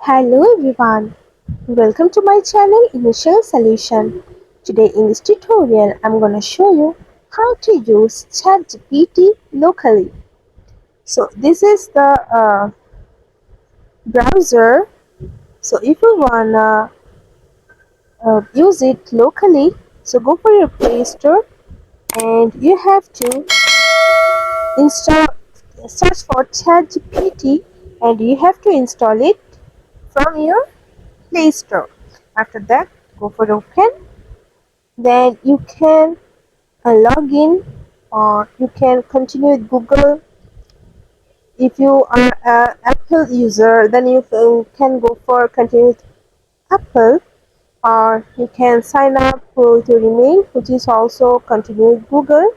Hello everyone, welcome to my channel Initial Solution. Today in this tutorial I'm gonna show you how to use ChatGPT locally. So this is the browser. So if you wanna use it locally, so go for your Play Store and you have to install search for ChatGPT and you have to install it from your Play Store. After that, go for open. Then you can log in or you can continue with Google. If you are an Apple user, then you can go for continue with Apple, or you can sign up to remain, which is also continue with Google.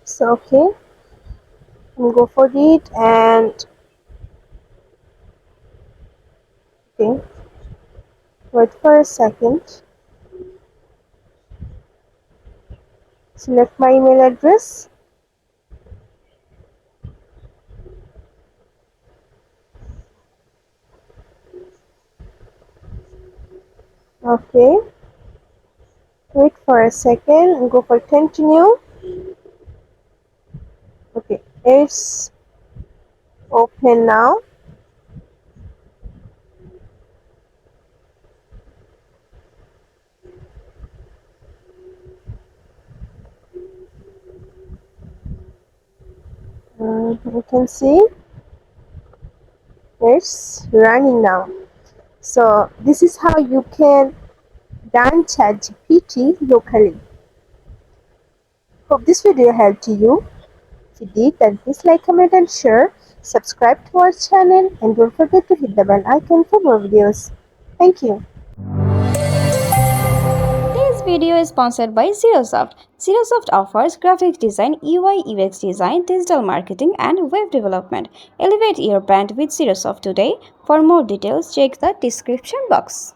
So okay, you go for it and okay, wait for a second. Select my email address. Okay, wait for a second and go for continue. Okay, it's open now. You can see it's running now. So this is how you can run ChatGPT locally. Hope this video helped you. If it did, then please like, comment and share. Subscribe to our channel and don't forget to hit the bell icon for more videos. Thank you. This video is sponsored by Zerosoft. Zerosoft offers graphic design, UI UX design, digital marketing, and web development. Elevate your brand with Zerosoft today. For more details, check the description box.